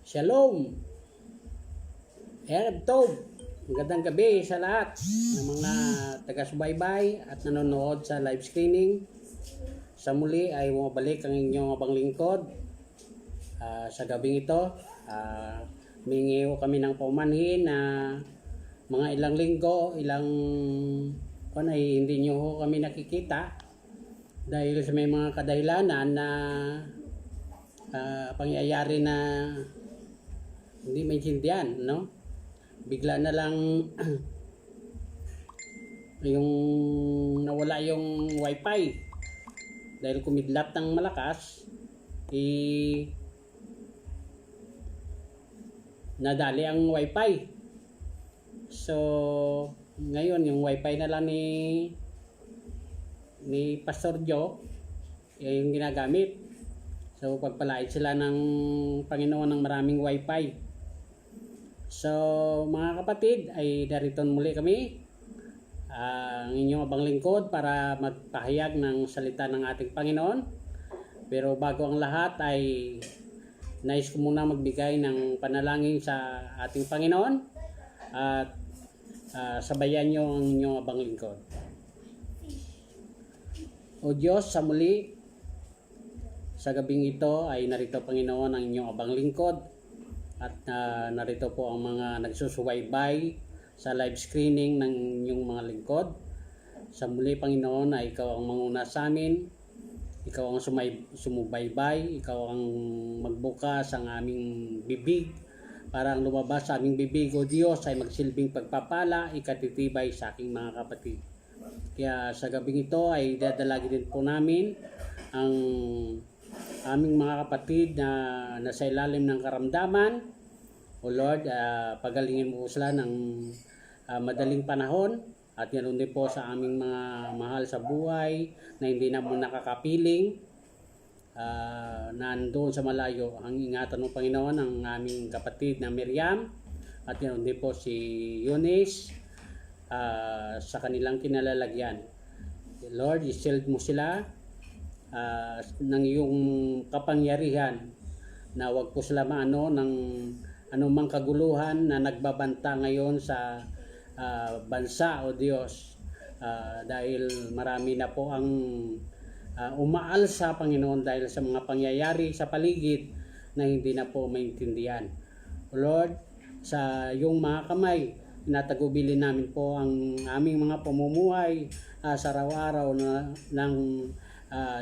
Shalom! Erev Tov! Magandang gabi sa lahat ng mga taga-subaybay at nanonood sa live screening. Sa muli ay bumabalik ang inyong abang lingkod. Sa gabing ito, humingi kami ng paumanhin na mga ilang linggo, kung ay hindi nyo kami nakikita dahil sa may mga kadahilanan na pangyayari na hindi maintindihan, no? Bigla na lang yung nawala yung wifi dahil kumidlat ng malakas, nadali ang wifi. So ngayon yung wifi na lang ni Pastor Joe yung ginagamit. So pagpalait sila ng Panginoon ng maraming wifi. So mga kapatid, ay darito muli kami, ang inyong abang lingkod para magpahayag ng salita ng ating Panginoon. Pero bago ang lahat ay nais ko muna magbigay ng panalangin sa ating Panginoon at sabayan nyo ang inyong abang lingkod. O Diyos, sa muli, sa gabing ito ay narito Panginoon ang inyong abang lingkod. At narito po ang mga nagsusubaybay sa live screening ng inyong mga lingkod. Sa muli Panginoon ay ikaw ang manguna sa amin. Ikaw ang sumubaybay. Ikaw ang magbukas ang aming bibig. Para ang lumabas sa aming bibig, O Diyos, ay magsilbing pagpapala, ikatitibay sa aking mga kapatid. Kaya sa gabing ito ay dadalagin din po namin ang aming mga kapatid na nasa ilalim ng karamdaman. O Lord, pagalingin mo sila ng madaling panahon at ganoon din po sa aming mga mahal sa buhay na hindi na mo nakakapiling, nandoon sa malayo. Ang ingatan ng Panginoon ang aming kapatid na Miriam at ganoon din po si Eunice sa kanilang kinalalagyan. Lord, i-shield mo sila ng iyong kapangyarihan na wag po sila maano ng anumang kaguluhan na nagbabanta ngayon sa bansa, O Diyos, dahil marami na po ang umaal sa Panginoon dahil sa mga pangyayari sa paligid na hindi na po maintindihan. O Lord, sa iyong mga kamay tinatagubilin namin po ang aming mga pamumuhay sa araw-araw ng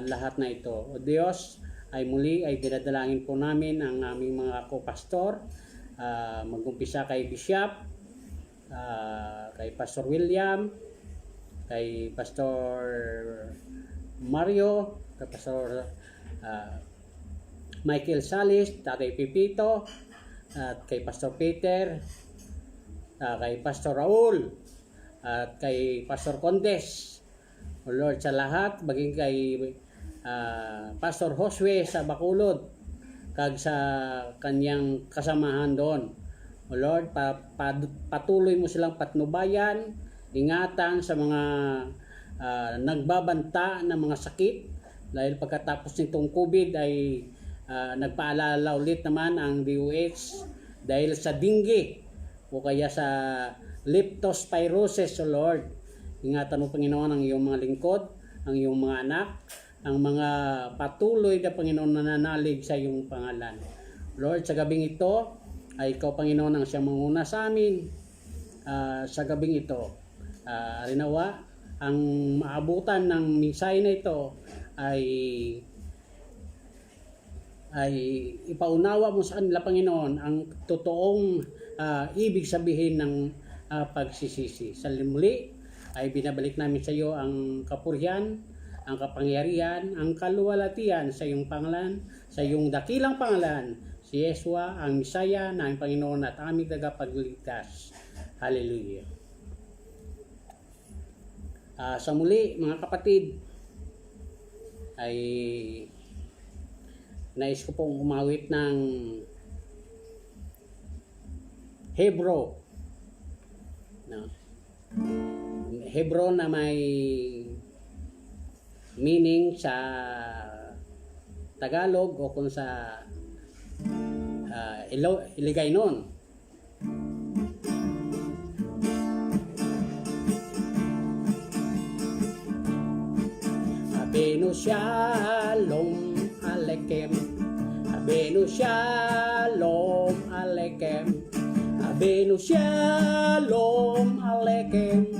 lahat na ito. O Diyos, ay muli ay dinadalangin po namin ang aming mga co-pastor, mag-umpisa kay Bishop, kay Pastor William, kay Pastor Mario, kay Pastor Michael Salis, Tatay Pipito, at kay Pastor Peter, kay Pastor Raul, at kay Pastor Condes. O Lord, sa lahat, maging kay Pastor Josue sa Bacolod, kag sa kanyang kasamahan doon. O Lord, patuloy mo silang patnubayan, ingatan sa mga nagbabanta ng mga sakit. Dahil pagkatapos nitong COVID ay nagpaalala ulit naman ang DOH dahil sa dengue o kaya sa leptospirosis, O Lord. Ingatan mo Panginoon ang iyong mga lingkod, ang iyong mga anak, ang mga patuloy na Panginoon nananalig sa iyong pangalan. Lord, sa gabing ito ay ikaw Panginoon ang siyang manguna sa amin. Sa gabing ito, rinawa ang maabutan ng minsay na ito ay ipaunawa mo sa kanila Panginoon ang totoong ibig sabihin ng pagsisisi. Sa muli ay binabalik namin sa iyo ang kapurihan, ang kapangyarihan, ang kaluwalhatian sa iyong pangalan, sa iyong dakilang pangalan, si Yeshua, ang Misaya na ang Panginoon at aming tagapagligtas. Hallelujah. Sa muli, mga kapatid, ay nais ko pong umawit ng Hebro. No? Hebro na may meaning sa Tagalog o kung sa iligay noon. Abenu Shalom Aleichem, Abenu Shalom Aleichem, Abenu Shalom Aleichem,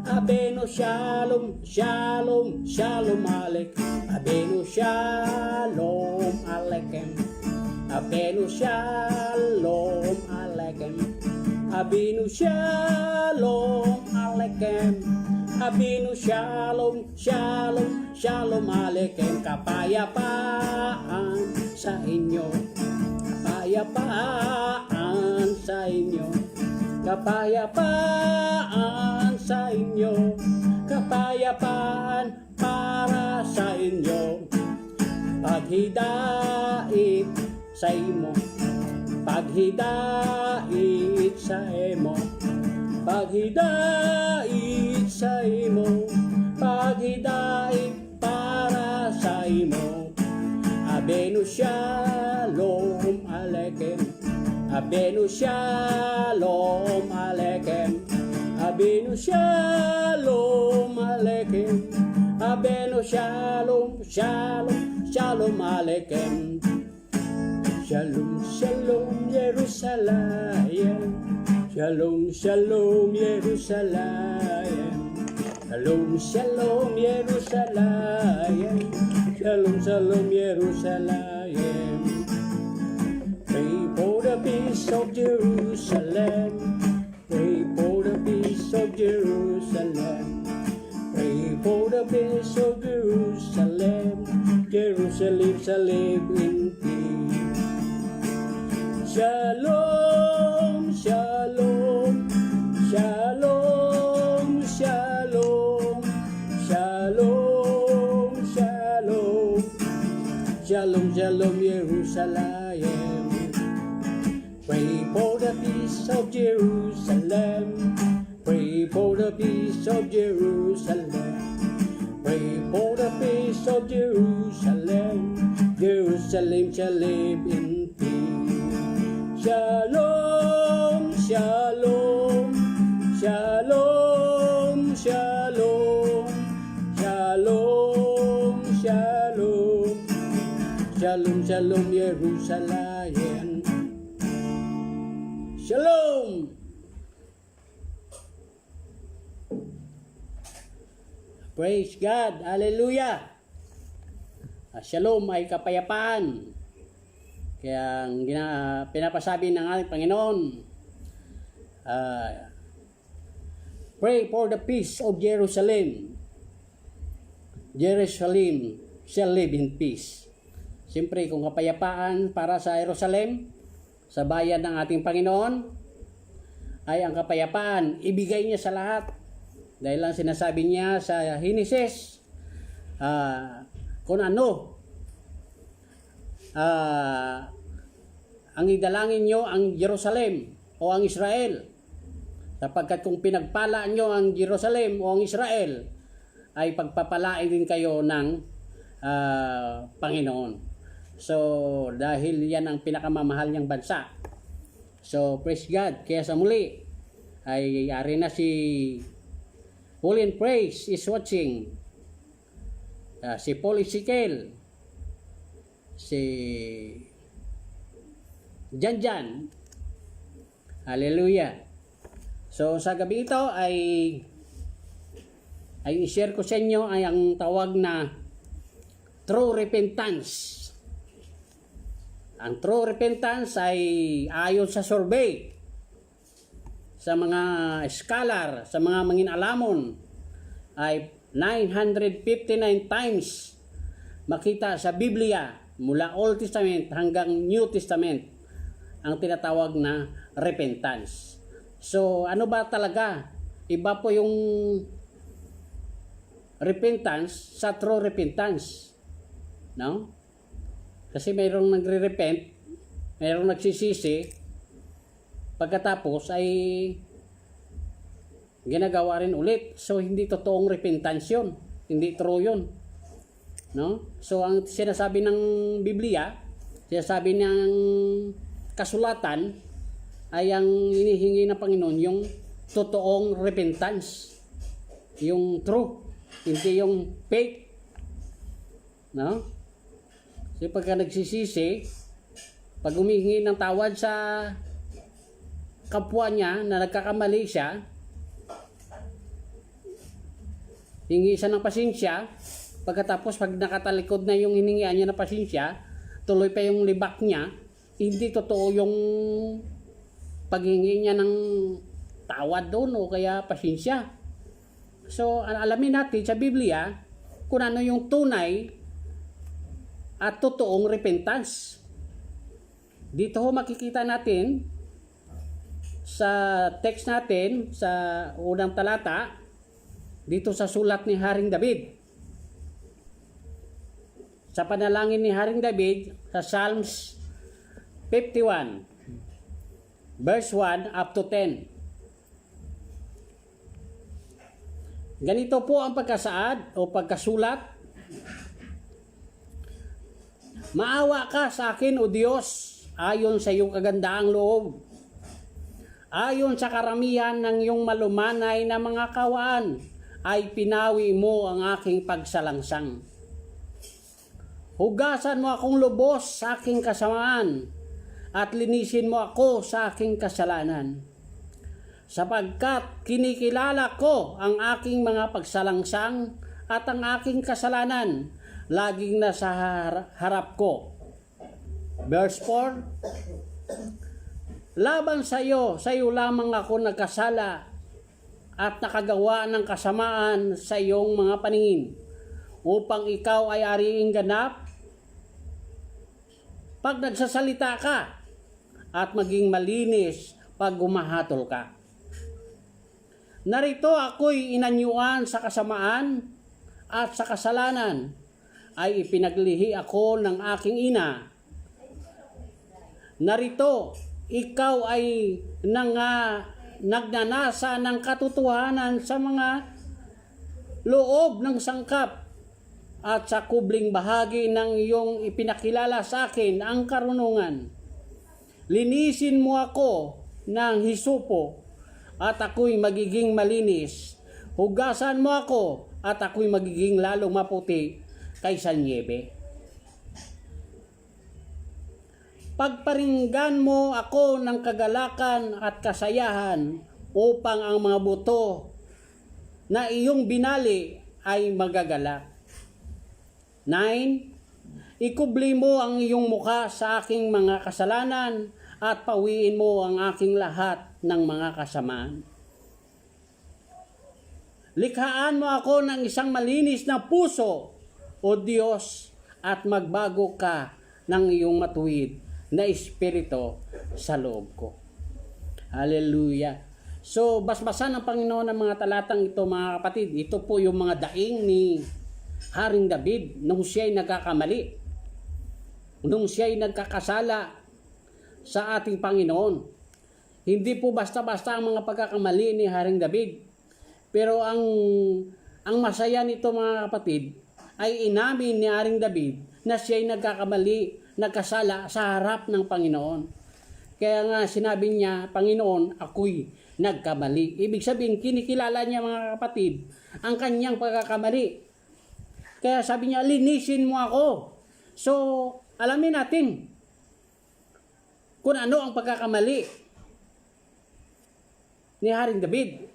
Abenu Shalom, Shalom, Shalom Aleichem, Abenu Shalom Aleichem, Abenu Shalom Aleichem, Abenu Shalom Aleichem, Abenu Shalom, Shalom, Shalom Aleichem. Kapayapaan sa inyo, kapayapaan sa inyo, kapayapaan sa inyo, kapayapaan para sa inyo. Paghidait sa imo, paghidait sa imo, paghidait sa imo, paghidait para sa imo. Abenu Shalom Aleichem, Abenu Shalom Aleichem, Abenu Shalom Aleichem, Abenu Shalom, Shalom, Shalom Aleichem. Shalom, Shalom Jerusalem, Shalom, Shalom Jerusalem, Shalom, Shalom Jerusalem, Shalom, Shalom Jerusalem. Pray for the peace of Jerusalem, pray for the peace of Jerusalem, pray for the peace of Jerusalem, Jerusalem shall live in peace. Shalom, Shalom, Shalom, Shalom, Shalom, Shalom, Shalom, Shalom, Jerusalem. Pray for the peace of Jerusalem, pray for the peace of Jerusalem, pray for the peace of Jerusalem, Jerusalem shall live in peace. Shalom, Shalom, Shalom, Shalom, Shalom, Shalom, Shalom, Shalom, Jerusalem. Shalom. Praise God. Hallelujah. Shalom ay kapayapaan. Kaya ang pinapasabi ng ating Panginoon, pray for the peace of Jerusalem. Jerusalem shall live in peace. Siyempre, kung kapayapaan para sa Jerusalem, sa bayan ng ating Panginoon, ay ang kapayapaan, ibigay niya sa lahat. Dahil lang sinasabi niya sa Henesis, kung ano, ang idalangin nyo ang Jerusalem o ang Israel, sapagkat kung pinagpalaan nyo ang Jerusalem o ang Israel, ay pagpapalain din kayo ng Panginoon. So dahil yan ang pinakamamahal niyang bansa. So praise God. Kaya sa muli ay ari na si Paul in Praise is watching, si Paul Ezekiel, si Jan. Hallelujah. So sa gabi ito ay i-share ko sa inyo ay ang tawag na true repentance. Ang true repentance ay ayon sa survey, sa mga scholar, sa mga manginalamon, ay 959 times makita sa Biblia mula Old Testament hanggang New Testament ang tinatawag na repentance. So ano ba talaga? Iba po yung repentance sa true repentance. No? Kasi mayroong nagre-repent, mayroong nagsisisi, pagkatapos ay ginagawa rin ulit. So hindi totoong repentance yun, hindi true yun. No? So ang sinasabi ng Biblia, sinasabi ng kasulatan ay ang hinihingi ng Panginoon yung totoong repentance, yung true, hindi yung fake, no? Kasi pagka nagsisisi, pag humihingi ng tawad sa kapwa niya na nagkakamali siya, hingi siya ng pasensya, pagkatapos pag nakatalikod na yung hiningian niya ng pasensya, tuloy pa yung libak niya, hindi totoo yung paghingi niya ng tawad doon o kaya pasensya. So, alamin natin sa Biblia kung ano yung tunay at totoong repentance. Dito ho makikita natin sa text natin sa unang talata dito sa sulat ni Haring David. Sa panalangin ni Haring David sa Psalms 51 verse 1 up to 10. Ganito po ang pagkasaad o pagkasulat. Maawa ka sa akin, O Diyos, ayon sa iyong kagandaang loob. Ayon sa karamihan ng iyong malumanay na mga kawaan, ay pinawi mo ang aking pagsalangsang. Hugasan mo akong lubos sa aking kasamaan, at linisin mo ako sa aking kasalanan. Sapagkat kinikilala ko ang aking mga pagsalangsang at ang aking kasalanan, laging nasa harap ko. Verse 4, laban sa iyo lamang ako nagkasala at nakagawa ng kasamaan sa iyong mga paningin, upang ikaw ay ariing ganap pag nagsasalita ka at maging malinis pag gumahatol ka. Narito ako'y inanyuan sa kasamaan at sa kasalanan, ay ipinaglihi ako ng aking ina. Narito, ikaw ay nagnanasa ng katotohanan sa mga loob ng sangkap, at sa kubling bahagi ng iyong ipinakilala sa akin ang karunungan. Linisin mo ako ng hisupo, at ako'y magiging malinis. Hugasan mo ako, at ako'y magiging lalong maputi kaysa niebe. Pagparinggan mo ako ng kagalakan at kasayahan, upang ang mga buto na iyong binali ay magagalak. 9. Ikubli mo ang iyong mukha sa aking mga kasalanan, at pawiin mo ang aking lahat ng mga kasamaan. Likhaan mo ako ng isang malinis na puso, O Diyos, at magbago ka ng iyong matuwid na espiritu sa loob ko. Hallelujah. So, basbasan ng Panginoon ng mga talatang ito, mga kapatid. Ito po yung mga daing ni Haring David nung siya'y nagkakamali, nung siya'y nagkakasala sa ating Panginoon. Hindi po basta-basta ang mga pagkakamali ni Haring David. Pero ang masaya nito, mga kapatid, ay inamin ni Haring David na siya'y nagkakamali, nagkasala sa harap ng Panginoon. Kaya nga sinabi niya, Panginoon, ako'y nagkamali. Ibig sabihin, kinikilala niya, mga kapatid, ang kanyang pagkakamali. Kaya sabi niya, linisin mo ako. So, alamin natin kung ano ang pagkakamali ni Haring David.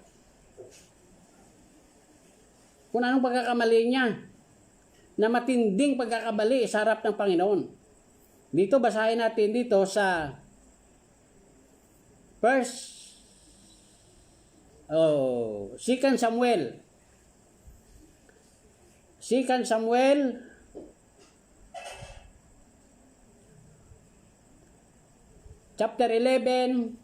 Kung anong pagkakamali niya na matinding pagkakamali sa harap ng Panginoon. Dito, basahin natin dito sa 2 Samuel. 2 Samuel chapter 11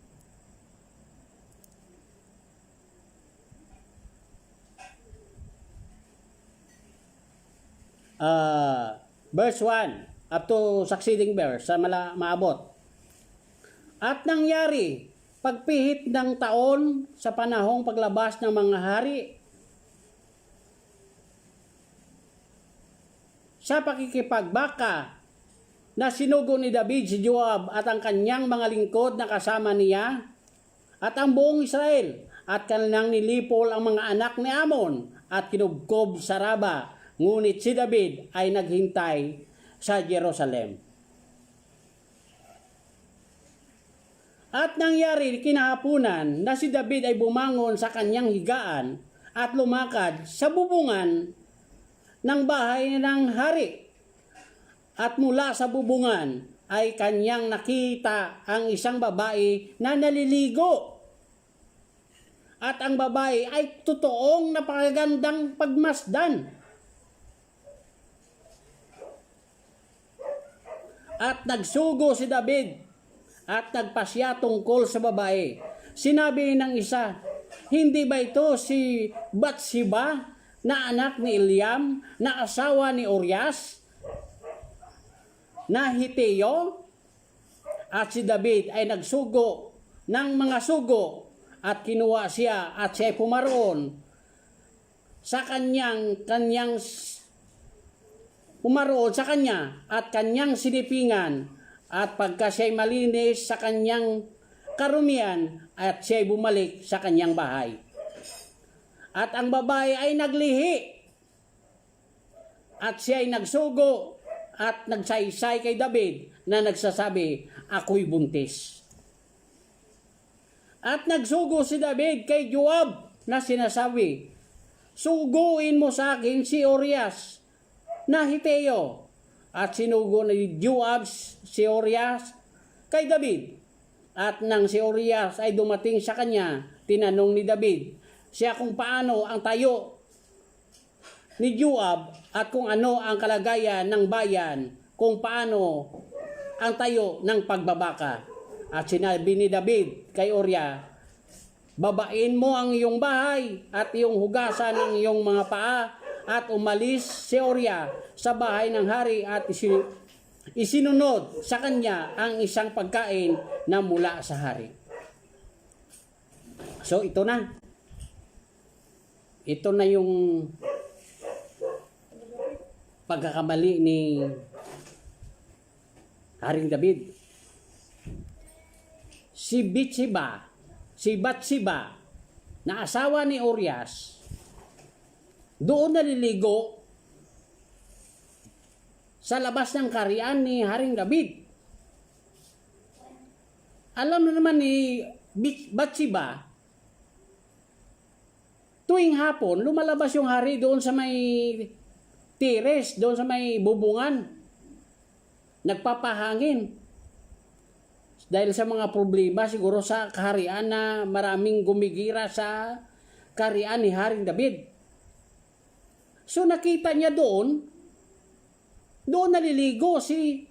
verse 1 up to succeeding verse sa maabot. At nangyari, pagpihit ng taon sa panahong paglabas ng mga hari, sa pakikipagbaka na sinugo ni David si Joab at ang kanyang mga lingkod na kasama niya at ang buong Israel at kanilang nilipol ang mga anak ni Amon at kinubkob sa Raba. Ngunit si David ay naghintay sa Jerusalem. At nangyari kinahapunan na si David ay bumangon sa kanyang higaan at lumakad sa bubungan ng bahay ng hari. At mula sa bubungan ay kanyang nakita ang isang babae na naliligo. At ang babae ay totoong napakagandang pagmasdan. At nagsugo si David at nagpasya tungkol sa babae. Sinabi ng isa, hindi ba ito si Bathsheba na anak ni Eliam na asawa ni Urias na Hiteo? At si David ay nagsugo ng mga sugo at kinuha siya at siya pumaroon sa pumaroon sa kanya at kanyang sinipingan at pagka siya'y malinis sa kanyang karumian at siya'y bumalik sa kanyang bahay. At ang babae ay naglihi at siya'y nagsugo at nagsaysay kay David na nagsasabi, ako'y buntis. At nagsugo si David kay Joab na sinasabi, suguin mo sa akin si Urias na Hiteo. At sinugo ni Joab si Urias kay David. At nang si Urias ay dumating sa kanya, tinanong ni David siya kung paano ang tayo ni Joab at kung ano ang kalagayan ng bayan, kung paano ang tayo ng pagbabaka. At sinabi ni David kay Urias, babain mo ang iyong bahay at iyong hugasan ang iyong mga paa. At umalis si Urias sa bahay ng hari at isinunod sa kanya ang isang pagkain na mula sa hari. So ito na. Ito na yung pagkakamali ni Haring David. Si Bathsheba na asawa ni Urias, doon naliligo sa labas ng kaharian ni Haring David. Alam na naman ni Bathsheba, tuwing hapon, lumalabas yung hari doon sa may tires, doon sa may bubungan. Nagpapahangin. Dahil sa mga problema siguro sa kaharian na maraming gumigira sa kaharian ni Haring David. So nakita niya doon naliligo si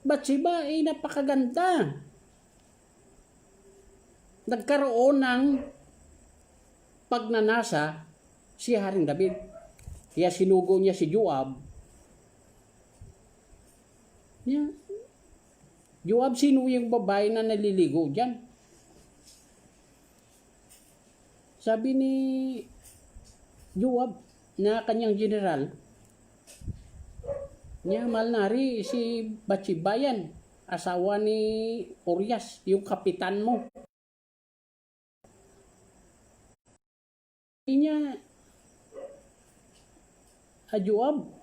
Bathsheba, napakaganda. Nagkaroon ng pagnanasa si Haring David. Kaya sinugo niya si Joab. Joab, sino yung babae na naliligo dyan? Sabi ni Joab na kanyang general, niya malnari si Bathsheba yan, asawa ni Urias, yung kapitan mo. Niya, Joab,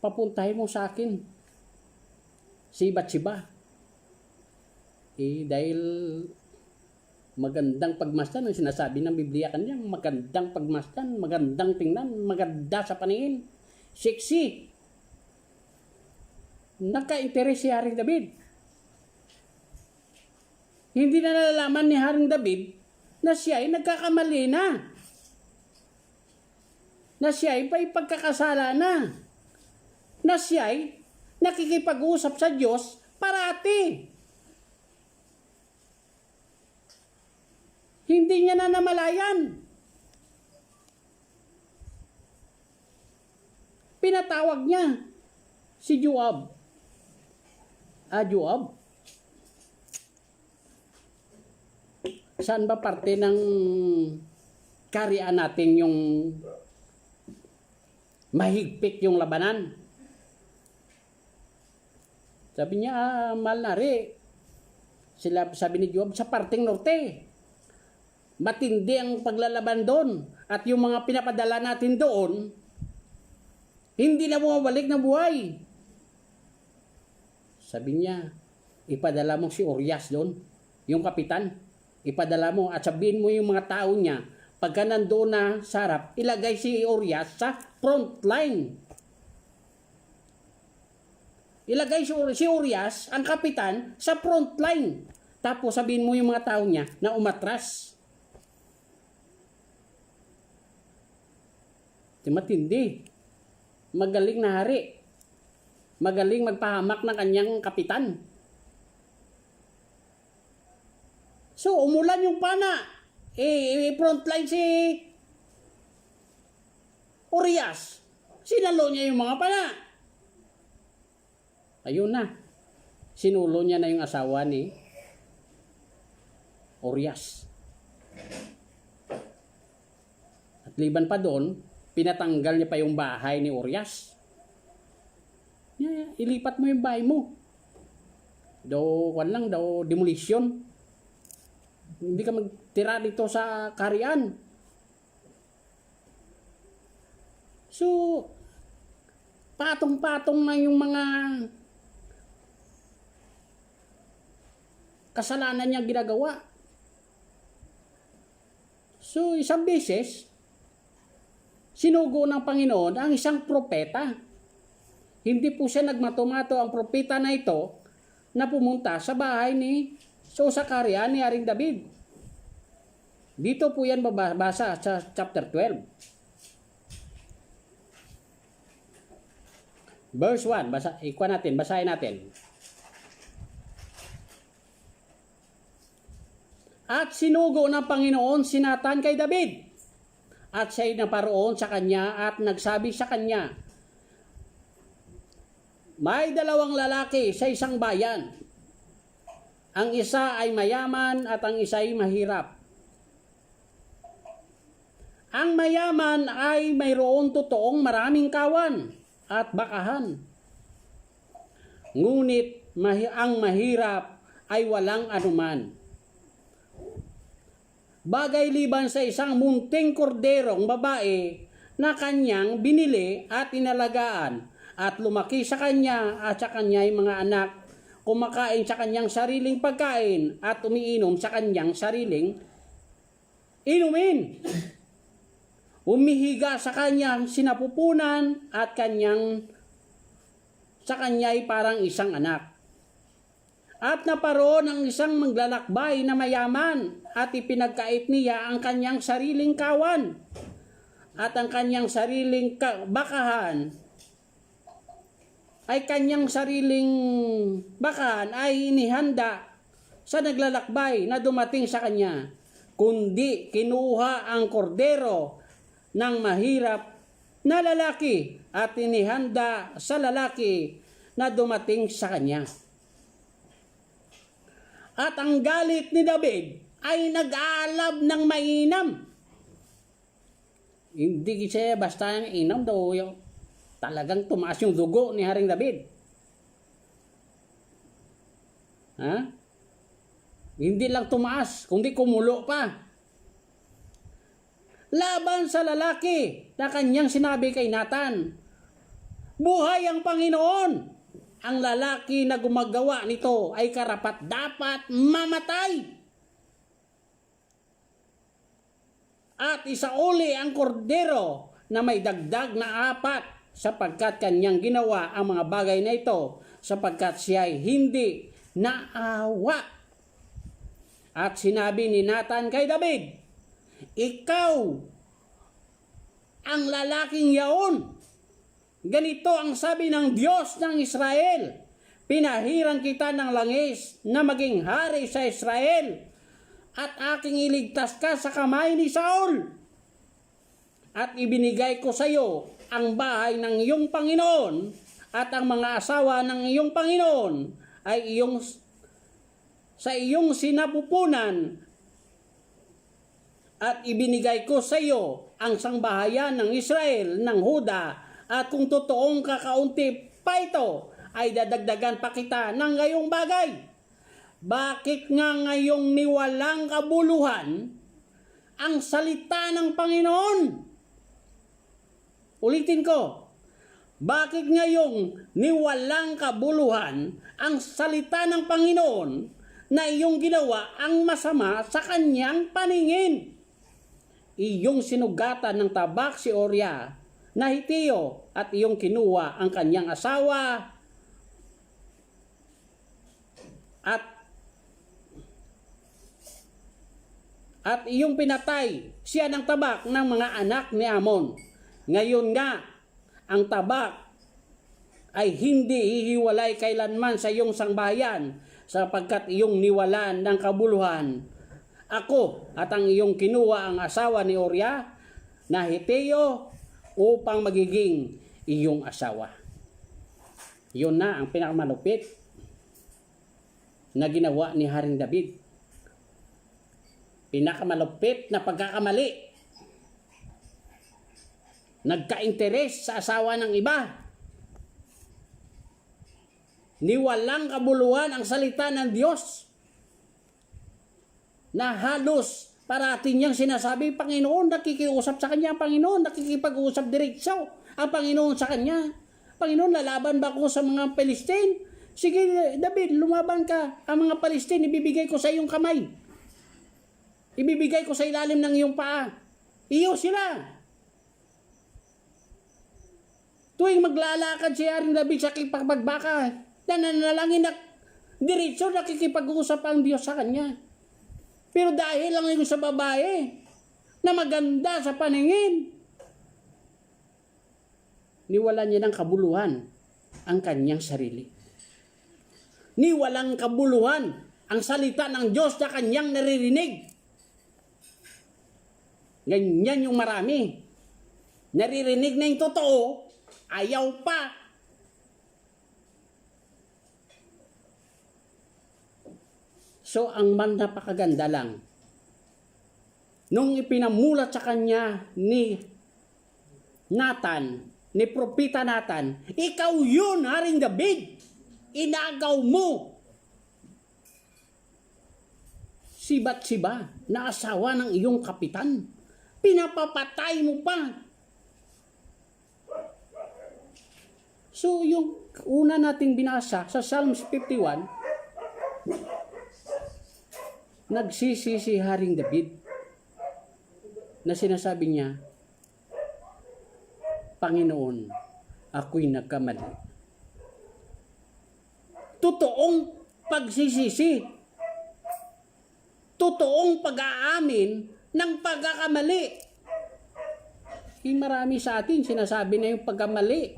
papuntahin mo sa akin si Bathsheba. Dahil magandang pagmasdan ang sinasabi ng Biblia kanya, magandang pagmasdan, magandang tingnan, maganda sa paningin, sexy. Nagka-interes si Haring David. Hindi na nalalaman ni Haring David na siya ay nagkakamali na. Na siya ay pagkakasala na. Na siya ay nakikipag-usap sa Diyos parati. Hindi niya na namalayan. Pinatawag niya si Joab. Joab, saan ba parte ng kaharian natin yung mahigpit yung labanan. Sabi niya, mahal na rin. Sabi ni Joab, sa parting norte, matindi ang paglalaban doon. At yung mga pinapadala natin doon, hindi na bumabalik na buhay. Sabi niya, ipadala mo si Urias doon, yung kapitan. Ipadala mo at sabihin mo yung mga tao niya, pagka nandoon na sa harap, ilagay si Urias sa front line. Ilagay si Urias, ang kapitan, sa front line. Tapos sabihin mo yung mga tao niya na umatras. Matindi. Magaling na hari. Magaling magpahamak ng kanyang kapitan. So, umulan yung pana. Frontline si Urias. Sinalo niya yung mga pana. Ayun na. Sinulo niya na yung asawa ni Urias. At liban pa doon, pinatanggal niya pa yung bahay ni Urias. Ilipat mo yung bahay mo. Daw demolition. Hindi ka magtira dito sa kaharian. So, patong-patong na yung mga kasalanan niya ginagawa. So, isang beses, sinugo ng Panginoon ang isang propeta. Hindi po siya nagmatomato ang propeta na ito na pumunta sa bahay ni sa kaharian ni Haring David. Dito po yan babasa sa chapter 12. Verse 1, basahin natin. At sinugo ng Panginoon si Nathan kay David. At siya'y naparoon sa kanya at nagsabi sa kanya, may dalawang lalaki sa isang bayan. Ang isa ay mayaman at ang isa ay mahirap. Ang mayaman ay mayroon totoong maraming kawan at bakahan. Ngunit ang mahirap ay walang anuman. Bagay liban sa isang munting korderong babae na kanyang binili at inalagaan at lumaki sa kanya at sa kanya'y mga anak, kumakain sa kanyang sariling pagkain at umiinom sa kanyang sariling inumin. Umihiga sa kanyang sinapupunan at sa kanya'y parang isang anak. At naparoon ang isang maglalakbay na mayaman at ipinagkait niya ang kanyang sariling kawan at ang kanyang sariling bakahan ay inihanda sa naglalakbay na dumating sa kanya, kundi kinuha ang kordero ng mahirap na lalaki at inihanda sa lalaki na dumating sa kanya. At ang galit ni David ay nag-aalab ng mainam. Hindi siya basta inam daw, talagang tumaas yung dugo ni Haring David. Hindi lang tumaas, kundi kumulo pa. Laban sa lalaki na kanyang sinabi kay Nathan, buhay ang Panginoon! Ang lalaki na gumagawa nito ay karapat-dapat mamatay. At isauli ang kordero na may dagdag na 4 sapagkat kanyang ginawa ang mga bagay na ito sapagkat siya ay hindi naawa. At sinabi ni Nathan kay David, ikaw ang lalaking yaon. Ganito ang sabi ng Diyos ng Israel, pinahiran kita ng langis na maging hari sa Israel at aking iligtas ka sa kamay ni Saul. At ibinigay ko sa iyo ang bahay ng iyong Panginoon at ang mga asawa ng iyong Panginoon ay sa iyong sinapupunan at ibinigay ko sa iyo ang sangbahayan ng Israel, ng Huda At kung totoong kakaunti pa ito, ay dadagdagan pa kita ng ngayong bagay. Bakit nga ngayong niwalang kabuluhan ang salita ng Panginoon? Ulitin ko. Bakit ngayong niwalang kabuluhan ang salita ng Panginoon na iyong ginawa ang masama sa kanyang paningin? Iyong sinugatan ng tabak si Orya na Hiteo at iyong kinuha ang kanyang asawa at iyong pinatay siya ng tabak ng mga anak ni Amon. Ngayon nga, ang tabak ay hindi hihiwalay kailanman sa iyong sangbahayan sapagkat iyong niwalaan ng kabuluhan. Ako at ang iyong kinuha ang asawa ni Orya na Hiteo upang magiging iyong asawa. Yun na ang pinakamalupit na ginawa ni Haring David. Pinakamalupit na pagkakamali. Nagka-interes sa asawa ng iba. Niwalang kabuluhan ang salita ng Diyos na halos parating niyang sinasabi, Panginoon, nakikiusap sa kanya, Panginoon, nakikipag-usap diretso ang Panginoon sa kanya. Panginoon, lalaban ba ako sa mga Palestine? Sige, David, lumaban ka. Ang mga Palestine, ibibigay ko sa iyong kamay. Ibibigay ko sa ilalim ng iyong paa. Iyo sila. Tuwing maglalakad si Haring David sa kipagbaka, nananalangin na diretso nakikipag-usap ang Diyos sa kanya. Pero dahil lang yung sa babae na maganda sa paningin, niwala niya ng kabuluhan ang kanyang sarili. Niwalang kabuluhan ang salita ng Diyos na kanyang naririnig. Ganyan yung marami. Naririnig na yung totoo, ayaw pa. So, ang napakaganda lang. Nung ipinamulat sa kanya ni Nathan, ni Propeta Nathan, ikaw yun, Haring David. Inagaw mo. Si Bathsheba, na asawa ng iyong kapitan. Pinapapatay mo pa. So, yung una nating binasa sa Psalms 51, nagsisi si Haring David na sinasabi niya, Panginoon, ako'y nagkamali. Totoong pagsisisi. Totoong pag-aamin ng pagkakamali. Marami sa atin sinasabi na yung pagkamali.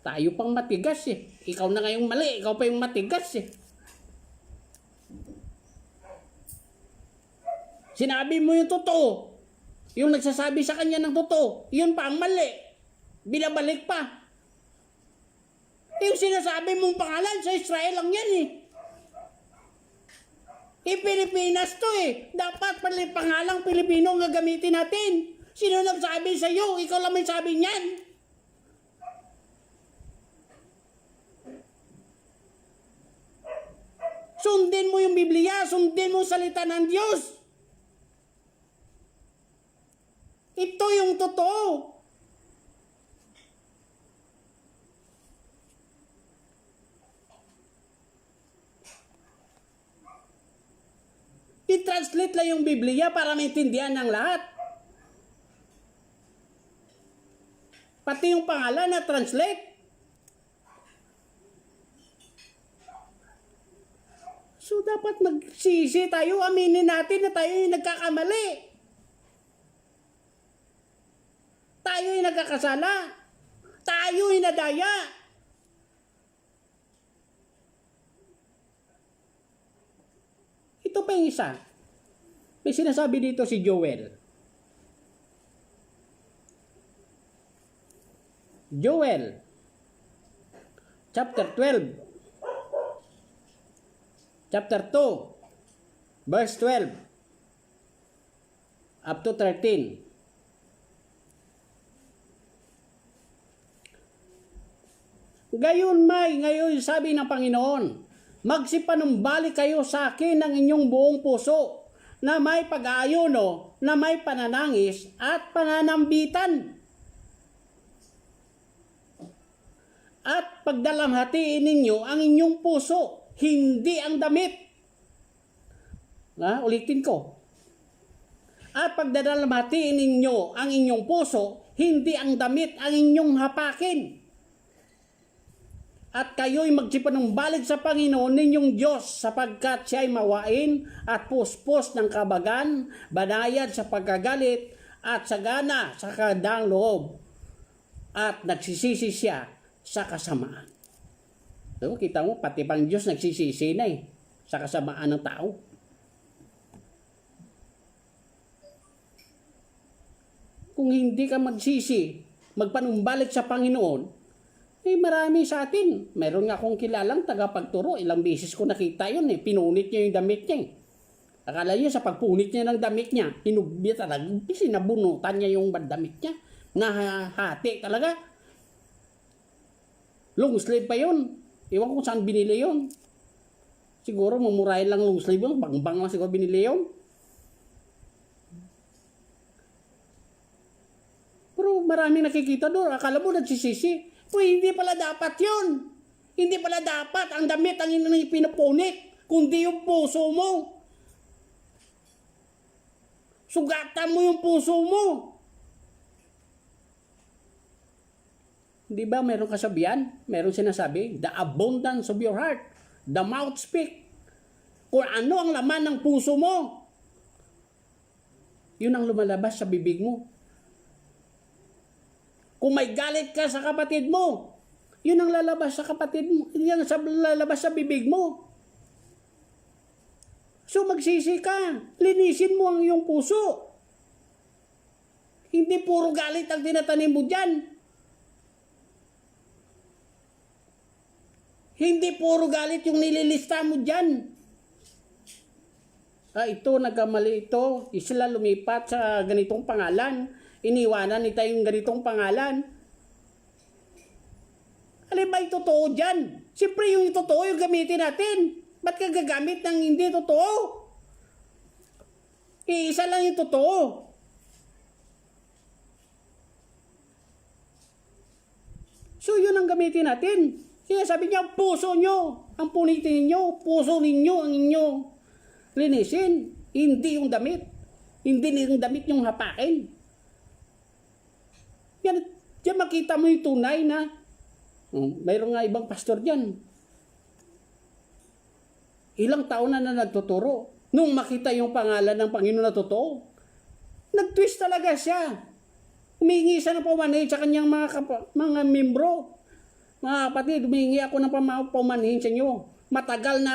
Tayo pang matigas eh. Ikaw na ngayong mali, ikaw pa yung matigas eh. Sinabi mo yung totoo. Yung nagsasabi sa kanya ng totoo, yun pa ang mali. Binabalik pa. Yung sinasabi mong pangalan sa Israel lang yan eh. Pilipinas to eh. Dapat pala pangalang Pilipino ang gagamitin natin. Sino nagsabi sa iyo? Ikaw lang may sabi niyan. Sundin mo yung Biblia, sundin mo salita ng Diyos. Ito yung totoo. I-translate lang yung Biblia para maintindihan ng lahat. Pati yung pangalan na translate. So dapat magsisi tayo, aminin natin na tayo yung nagkakamali. Tayo yung nagkakasala. Tayo yung nadaya. Ito pa yung isa. May sinasabi dito si Joel. Joel, chapter 12. Chapter 2, verse 12 up to 13. Ngayon sabi ng Panginoon, magsipanumbalik kayo sa akin ng inyong buong puso, na may pag-aayuno, na may pananangis at pananambitan. At pagdalamhatiin ninyo ang inyong puso, hindi ang damit. Ulitin ko. At pagdalamhatiin ninyo ang inyong puso, hindi ang damit ang inyong hapakin. At kayo'y magsipanumbalik sa Panginoon ninyong Diyos, sapagkat siya'y mawain at puspos ng kabagan, banayad sa pagkagalit at sagana sa kadaang loob, at nagsisisi siya sa kasamaan. So, kita mo, pati pang Diyos nagsisisi na sa kasamaan ng tao. Kung hindi ka magsisi, magpanumbalik sa Panginoon, marami sa atin. Meron nga akong kilalang tagapagturo. Ilang beses ko nakita yun. Pinunit niya yung damit niya. Akala niya sa pagpunit niya ng damit niya, hinugbi talaga. Sinabunutan niya yung damit niya. Nahati talaga. Long sleeve pa yun. Iwan ko saan binili yun. Siguro mamurahin lang long sleeve yun. Bang-bang lang siguro binili yun. Pero maraming nakikita doon. Akala mo nagsisisi. Hindi pala dapat yun. Hindi pala dapat ang damit ang pinupunit, kundi yung puso mo. Sugatan mo yung puso mo. Di ba meron kasabihan? Meron sinasabi, the abundance of your heart, the mouth speak. Kung ano ang laman ng puso mo, yun ang lumalabas sa bibig mo. Kung may galit ka sa kapatid mo, yun ang lalabas sa kapatid mo. Yun ang lalabas sa bibig mo. So magsisi ka. Linisin mo ang iyong puso. Hindi puro galit ang tinatanim mo dyan. Hindi puro galit yung nililista mo dyan. Ito, nagkamali ito. Sila lumipat sa ganitong pangalan. Iniwanan ni tayong ganitong pangalan. Alin ba yung totoo dyan? Siyempre yung totoo yung gamitin natin. Ba't ka gagamit ng hindi totoo? Iisa lang yung totoo. So yun ang gamitin natin. Kaya sabi niya, puso nyo. Ang punitin ninyo, puso ninyo ang inyo linisin. Hindi yung damit. Hindi yung damit yung hapakin. Diyan makita mo yung tunay na mayroon nga ibang pastor dyan. Ilang taon na nagtuturo. Nung makita yung pangalan ng Panginoon na totoo, nag-twist talaga siya. Humingi siya ng paumanhin sa kanyang mga membro. Mga kapatid, humingi ako ng paumanhin sa inyo. Matagal na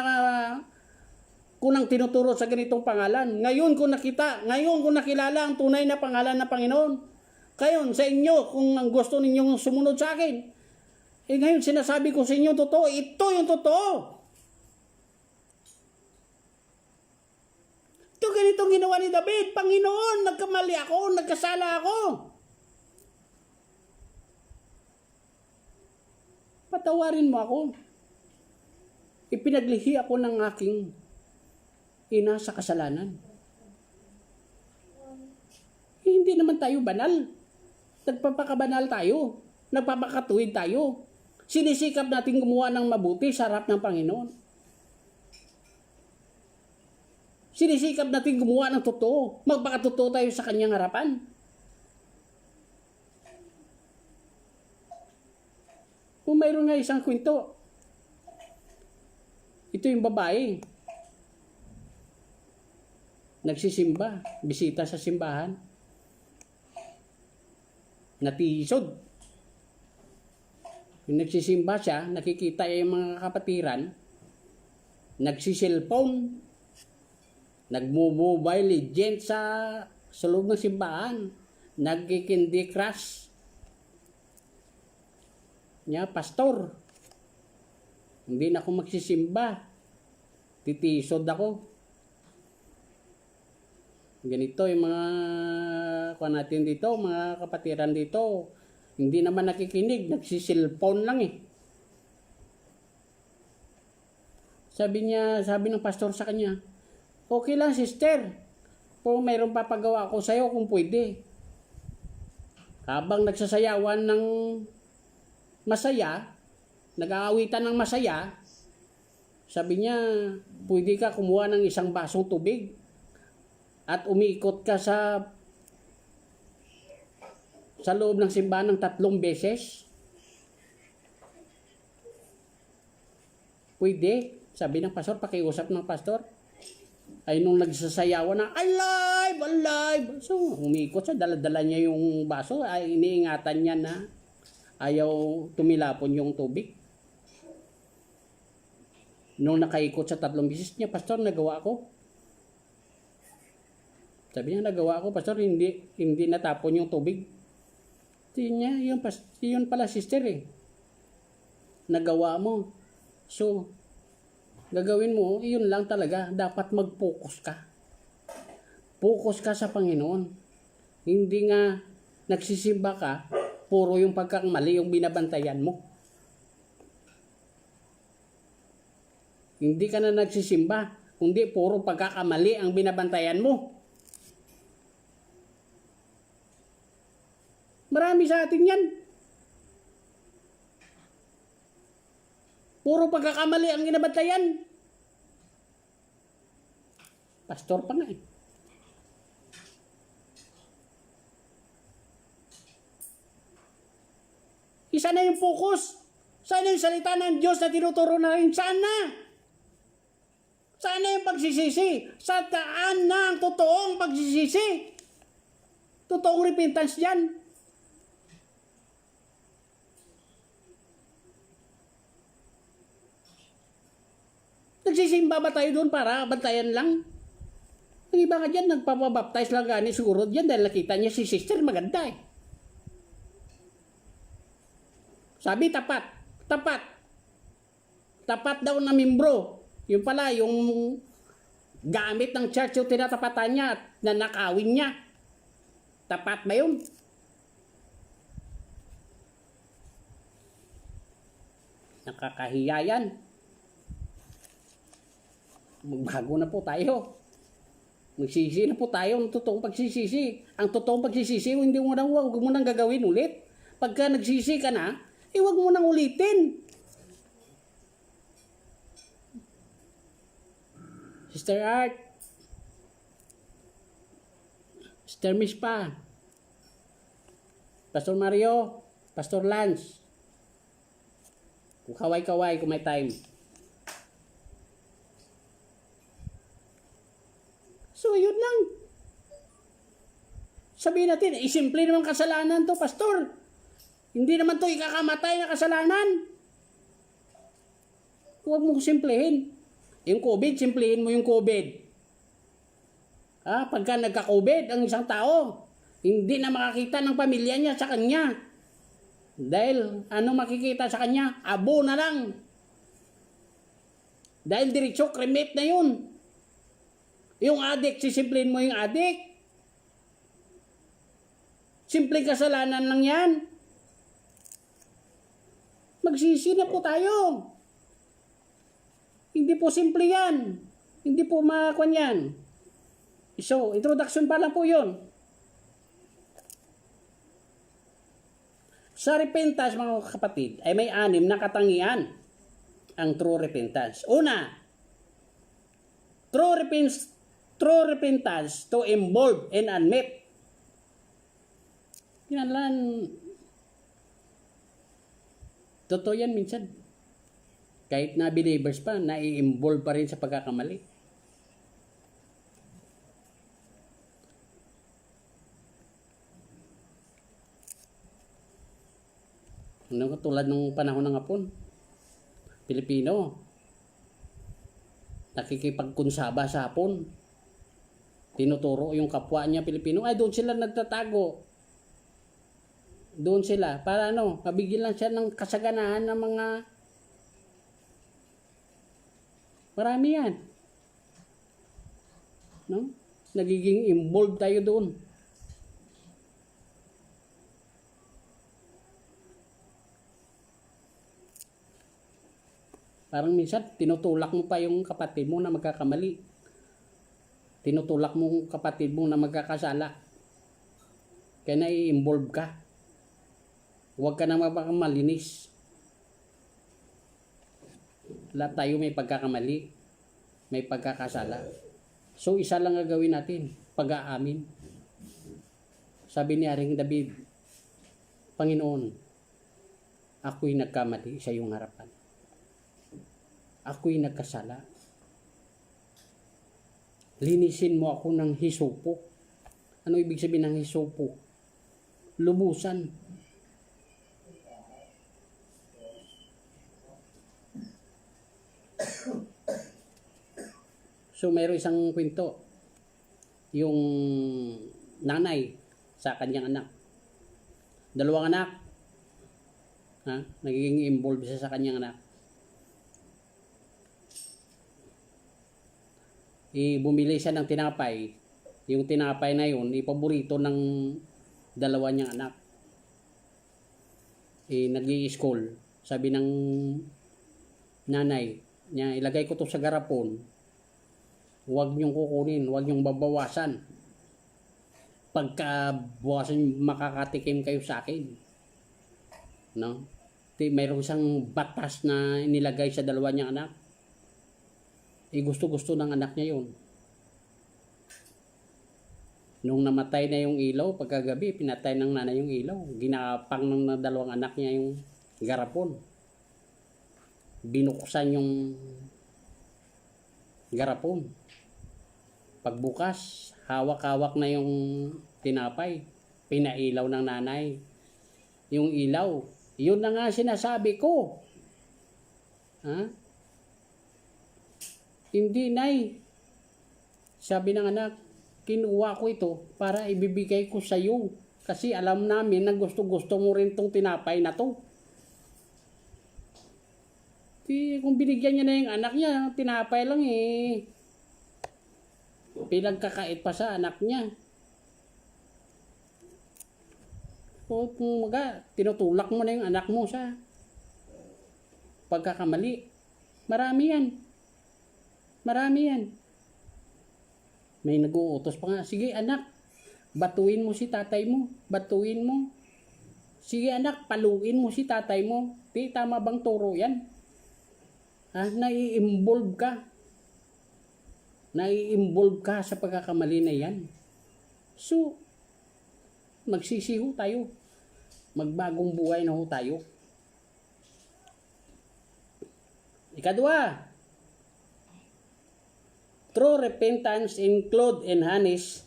kunang tinuturo sa ganitong pangalan. Ngayon ko nakilala ang tunay na pangalan ng Panginoon. Kayon, sa inyo, kung ang gusto ninyong sumunod sa akin, ngayon sinasabi ko sa inyo totoo, ito yung totoo. Ito ganitong ginawa ni David, Panginoon, nagkamali ako, nagkasala ako. Patawarin mo ako. Ipinaglihi ako ng aking ina sa kasalanan. Hindi naman tayo banal. Nagpapakabanal tayo. Nagpapakatuwid tayo. Sinisikap natin gumawa ng mabuti sa harap ng Panginoon. Sinisikap natin gumawa ng totoo. Magpakatotoo tayo sa kanyang harapan. Kung mayroon nga isang kwento, ito yung babae. Nagsisimba, bisita sa simbahan. Natisod. Yung nagsisimba siya, nakikita yung mga kapatiran, nagsiselfone, nagmo-mobile legend sa loob ng simbahan, nagkikindi crush. Niya, pastor, hindi na ako magsisimba. Titisod ako. Ganito yung mga natin dito, mga kapatiran dito, hindi naman nakikinig, nagsisilphone lang Sabi ng pastor sa kanya, okay lang sister, kung mayroong papagawa ko sa'yo kung pwede. Habang nagsasayawan ng masaya, nag-aawitan ng masaya, sabi niya, pwede ka kumuha ng isang basong tubig at umiikot ka sa loob ng simbahan ng 3 beses. Pwede. Sabi ng pastor, pakiusap ng pastor. Ay nung nagsasayawan na, alive, alive. So, umiikot siya, dala-dala niya yung baso. Ay iniingatan niya na ayaw tumilapon yung tubig. Nung nakaikot sa 3 beses niya, pastor, nagawa ko. Sabi niya, nagawa ko, pastor, hindi natapon yung tubig. Tingin niya, yun pala sister eh. Nagawa mo. So, gagawin mo, yun lang talaga. Dapat mag-focus ka. Focus ka sa Panginoon. Hindi nga nagsisimba ka, puro yung pagkakamali yung binabantayan mo. Hindi ka na nagsisimba, kundi puro pagkakamali ang binabantayan mo. Marami sa atin yan. Puro pagkakamali ang binabantayan. Pastor pa nga eh. Isa na yung focus. Sana yung salita ng Diyos na tinuturo na rin. Sana. Sana yung pagsisisi. Saan na ang totoong pagsisisi. Totoong repentance dyan. Nagsisimba ba tayo doon para bantayan lang? Ang iba nga dyan, nagpapabaptize lang gani siguro dyan dahil nakita niya si sister maganda eh. Sabi tapat. Tapat. Tapat daw na membro. Yung pala, yung gamit ng church yung tinatapatan niya at nanakawin niya. Tapat ba yun? Nakakahiya yan. Magbago na po tayo. Magsisi na po tayo ng totoong pagsisisi. Ang totoong pagsisisi, hindi mo nang, huwag mo nang gagawin ulit. Pagka nagsisi ka na, huwag mo nang ulitin. Sister Art, Sister Miss pa, Pastor Mario, Pastor Lance, kung kaway-kaway kung may time. So, yun lang. Sabihin natin, simple naman kasalanan to, pastor. Hindi naman to ikakamatay na kasalanan. Huwag mong simplehin. Yung COVID, simplehin mo yung COVID. Pagka nagka-COVID ang isang tao, hindi na makakita ng pamilya niya sa kanya. Dahil ano makikita sa kanya? Abo na lang. Dahil diretso, cremate na yun. Yung addict, sisimplehin mo yung addict. Simpleng kasalanan lang yan. Magsisi na po tayo. Hindi po simple yan. Hindi po makakuan yan. So, introduction pa lang po yun. Sa repentance, mga kapatid, ay may 6 na katangian ang true repentance. Una, true repentance to involve and admit. Yan, totoo yan minsan. Kahit na believers pa, nai-involve pa rin sa pagkakamali. Tulad ng panahon ng Hapon, Pilipino, nakikipagkunsaba sa Hapon. Tinuturo yung kapwa niya Pilipino, ay doon sila nagtatago. Doon sila, para mabigyan lang siya ng kasaganahan ng mga marami yan. No? Nagiging involved tayo doon. Parang minsan, tinutulak mo pa yung kapatid mo na magkakamali. Tinutulak mo yung kapatid mo na magkakasala. Kaya nai-involve ka. Huwag ka na malinis. Lahat tayo may pagkakamali. May pagkakasala. So, isa lang gagawin natin. Pag-aamin. Sabi ni Haring David, Panginoon, ako'y nagkamali sa iyong harapan. Ako'y nagkasala. Linisin mo ako ng hisopo. Ano ibig sabihin ng hisopo? Lubusan. So, mayroon isang kwento. Yung nanay sa kanyang anak. Dalawang anak. Nagiging involved siya sa kanyang anak. Bumili siya ng tinapay. Yung tinapay na yun, ipaborito ng dalawa niyang anak. Nag-i-school. Sabi ng nanay niya, ilagay ko to sa garapon. Huwag niyong kukunin, huwag niyong babawasan. Pagkabawasan, makakatikim kayo sa akin. No? Mayroong isang batas na inilagay sa dalawa niyang anak. Gusto-gusto ng anak niya yun. Nung namatay na yung ilaw, pagkagabi, pinatay ng nanay yung ilaw. Ginapang ng dalawang anak niya yung garapon. Binuksan yung garapon. Pagbukas, hawak-hawak na yung tinapay. Pinailaw ng nanay. Yung ilaw. Yun na nga sinasabi ko. Hindi, nay. Sabi ng anak, kinuha ko ito para ibibigay ko sa iyo. Kasi alam namin na gusto-gusto mo rin tong tinapay na to. Kung binigyan niya na yung anak niya, tinapay lang pinagkakait pa sa anak niya. So, tinutulak mo na yung anak mo sa pagkakamali. Marami yan. May nag-uutos pa nga, sige anak, batuin mo si tatay mo. Batuin mo. Sige anak, paluin mo si tatay mo. Tama bang turo yan? Nai-involve ka sa pagkakamali na yan. So, magsisiho tayo. Magbagong buhay na ho tayo. Ikadua, true repentance include enhance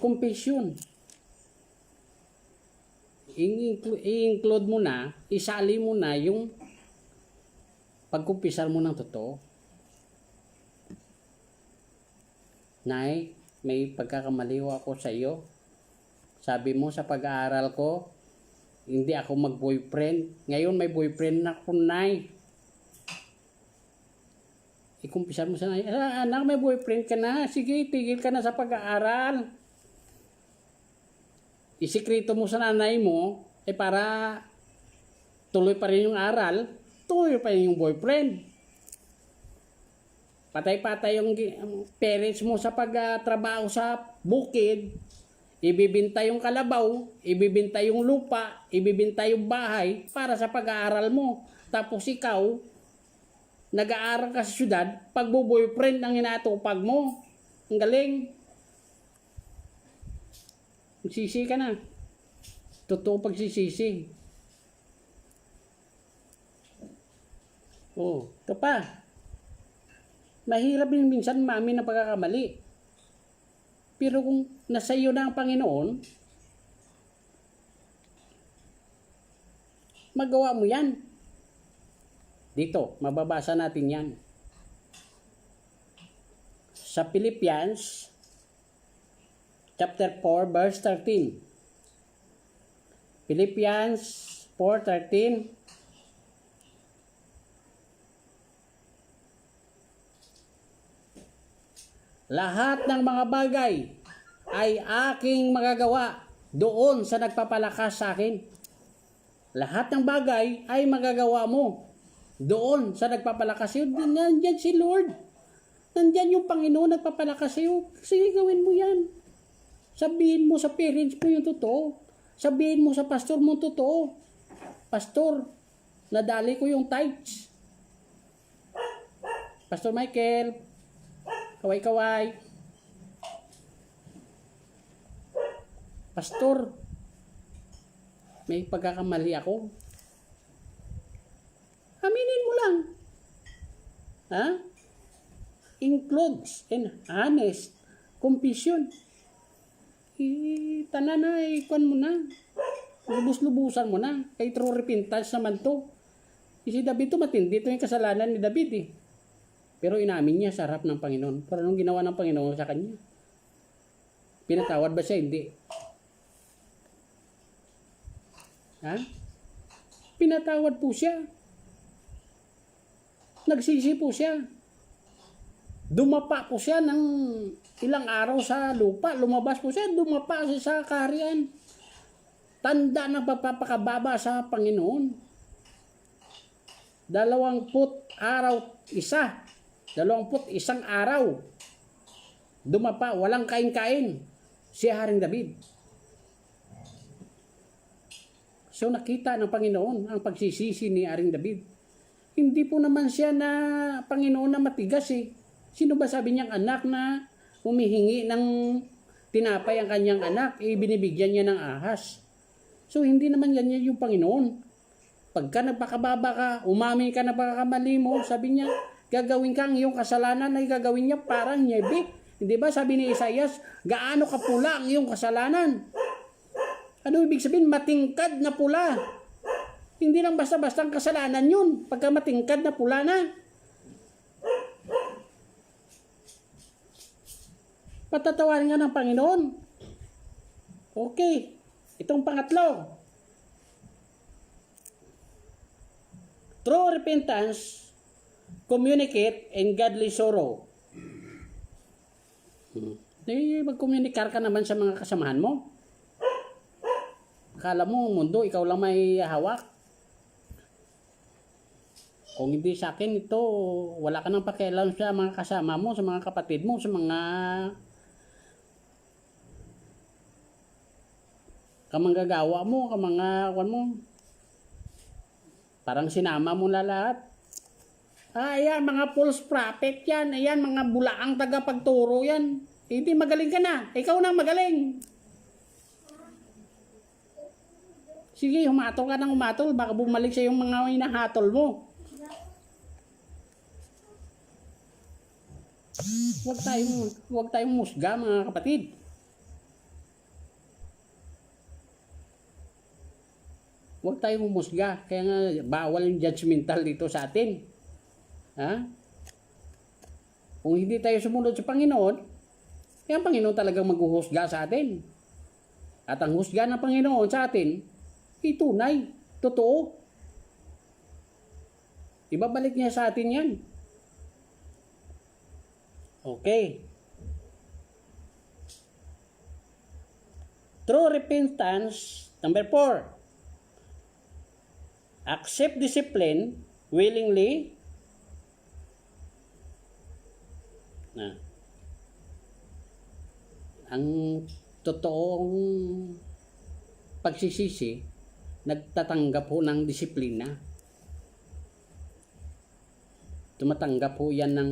confession. I-include mo na, isali mo na yung pagkumpisar mo ng totoo. Nay, may pagkakamali ako sa iyo. Sabi mo sa pag-aaral ko, hindi ako mag-boyfriend. Ngayon may boyfriend na ako, nay. Ikumpisar mo sa nanay, anak, may boyfriend ka na. Sige, tigil ka na sa pag-aaral. Isikreto mo sa nanay mo, para tuloy pa rin yung aral, tuloy pa rin yung boyfriend. Patay-patay yung parents mo sa pagtrabaho sa bukid, ibibinta yung kalabaw, ibibinta yung lupa, ibibinta yung bahay para sa pag-aaral mo. Tapos ikaw, nag-aaral ka sa syudad, pagbo-boyfriend ang hinatupag mo. Ang galing. Magsisi ka na. Totoo pagsisisi. Ito pa. Mahirap din minsan maamin ng pagkakamali. Pero kung nasa iyo na ang Panginoon, magawa mo yan. Dito, mababasa natin yan. Sa Philippians, chapter 4, verse 13. Philippians 4:13. Lahat ng mga bagay ay aking magagawa doon sa nagpapalakas sa akin. Lahat ng bagay ay magagawa mo Doon sa nagpapalakas sa'yo, nandyan si Lord. Nandyan yung Panginoon nagpapalakas sa'yo. Sige, gawin mo yan. Sabihin mo sa parents mo yung totoo. Sabihin mo sa pastor mo totoo. Pastor, nadali ko yung tithes. Pastor Michael, kaway-kaway. Pastor, may pagkakamali ako. Aminin mo lang. Ha? Includes and honest confession. Tanan na, ikuan mo na. Lubos-lubusan mo na. Kay true repentance naman to. Si David to matindi. Ito yung kasalanan ni David eh. Pero inamin niya sa harap ng Panginoon. Pero anong ginawa ng Panginoon sa kanya? Pinatawad ba siya? Hindi. Ha? Pinatawad po siya. Nagsisi po siya. Dumapa po siya ng ilang araw sa lupa. Lumabas po siya. Dumapa siya sa kaharian. Tanda ng pagpapakababa sa Panginoon. 20 araw isa. 21 araw. Dumapa. Walang kain-kain. Si Haring David. So nakita ng Panginoon ang pagsisisi ni Haring David. Hindi po naman siya na Panginoon na matigas eh. Sino ba sabi niyang anak na humihingi ng tinapay ang kanyang anak, binibigyan niya ng ahas? So hindi naman ganyan yung Panginoon. Pagka nagpakababa ka, umami ka na pagkakamali mo, sabi niya, gagawin kang iyong kasalanan ay gagawin niya parang nyebe. Hindi ba sabi ni Isaias, gaano ka pula ang iyong kasalanan? Ano ibig sabihin? Matingkad na pula. Hindi lang basta-basta ang kasalanan yun. Pagka matingkad na pula na. Patatawarin nga ng Panginoon. Okay. Itong pangatlo. True repentance, communicate, and godly sorrow. Mag-communicate ka naman sa mga kasamahan mo. Akala mo, mundo, ikaw lang may hawak. Kung hindi sa akin, ito, wala ka nang pakialam sa mga kasama mo, sa mga kapatid mo, sa mga kamanggagawa mo, kamanggawan mo. Parang sinama mo na lahat. Ayan, mga false prophet yan. Ayan, mga bulaang tagapagturo yan. Hindi, magaling ka na. Ikaw na magaling. Sige, humatol ka ng humatol. Baka bumalik sa yung mga hinahatol mo. Huwag tayong musga, mga kapatid. Huwag tayong musga. Kaya nga, bawal yung judgmental dito sa atin. Ha? Kung hindi tayo sumunod sa Panginoon, kaya ang Panginoon talagang maghuhusga sa atin. At ang husga ng Panginoon sa atin, tunay, totoo. Ibabalik niya sa atin yan. Okay. True repentance, number 4. Accept discipline willingly. Ang totoong pagsisisi, nagtatanggap po ng disiplina. Tumatanggap po yan ng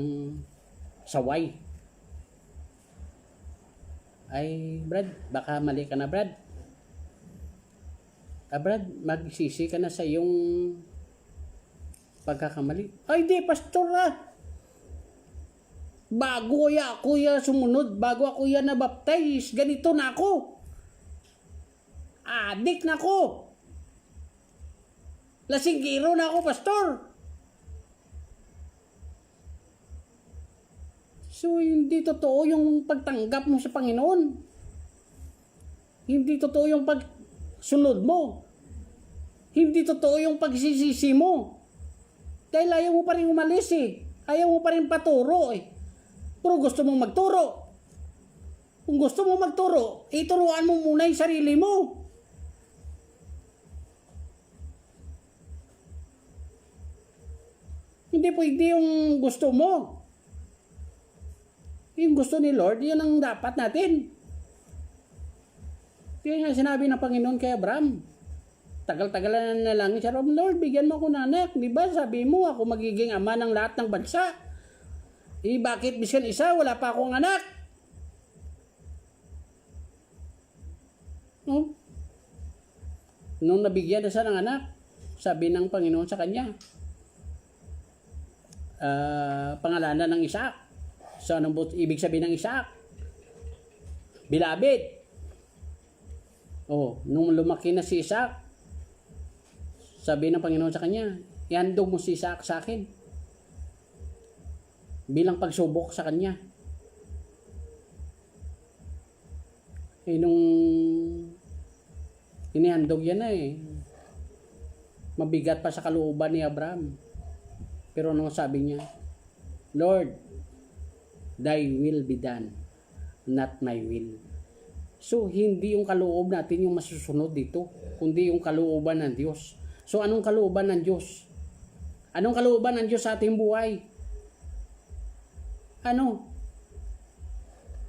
saway. Ay, Brad, baka mali ka na, Brad. Brad, magsisi ka na sa iyong pagkakamali. Ay, di, pastor Bago ako sumunod, bago ako nabaptize, ganito na ako. Adik na ako. Lasinggiro na ako, pastor. So, hindi totoo yung pagtanggap mo sa Panginoon. Hindi totoo yung pagsunod mo. Hindi totoo yung pagsisisi mo. Dahil ayaw mo pa rin umalis eh. Ayaw mo pa rin paturo eh. Pero gusto mong magturo. Kung gusto mong magturo, ituruan mo muna yung sarili mo. Hindi pwede yung gusto mo. Yung gusto ni Lord, yun ang dapat natin. Kaya nga sinabi ng Panginoon kay Abraham, tagal-tagal na lang siya, Lord, bigyan mo ako ng anak. Di ba sabi mo, ako magiging ama ng lahat ng bansa. Bakit biskan isa, wala pa akong anak? No? Nung nabigyan na siya ng anak, sabi ng Panginoon sa kanya, pangalanan ng Isaac. So, anong ibig sabihin ng Isaac? Beloved. Nung lumaki na si Isaac, sabi ng Panginoon sa kanya, ihandog mo si Isaac sa akin. Bilang pagsubok sa kanya. Nung inihandog yan mabigat pa sa kalooban ni Abraham. Pero ano sabi niya? Lord, thy will be done, not my will. So, hindi yung kaloob natin yung masusunod dito, kundi yung kalooban ng Diyos. So, anong kalooban ng Diyos? Anong kalooban ng Diyos sa ating buhay? Ano?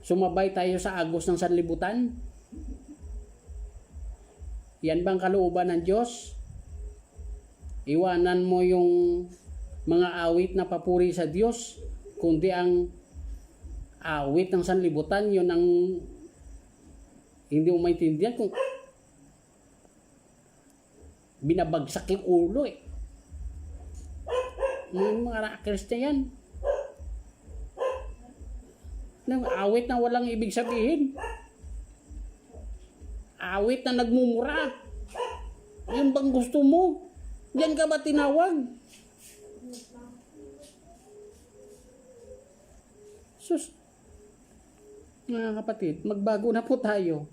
Sumabay tayo sa agos ng sanlibutan? Yan bang kalooban ng Diyos? Iwanan mo yung mga awit na papuri sa Diyos, kundi ang awit ng sanlibutan, yun ang hindi mo maintindihan kung binabagsak yung ulo Yung mga Kristiyan. Ng awit na walang ibig sabihin. Awit na nagmumura. Yung bang gusto mo? Diyan ka ba tinawag? Sus, mga kapatid, magbago na po tayo.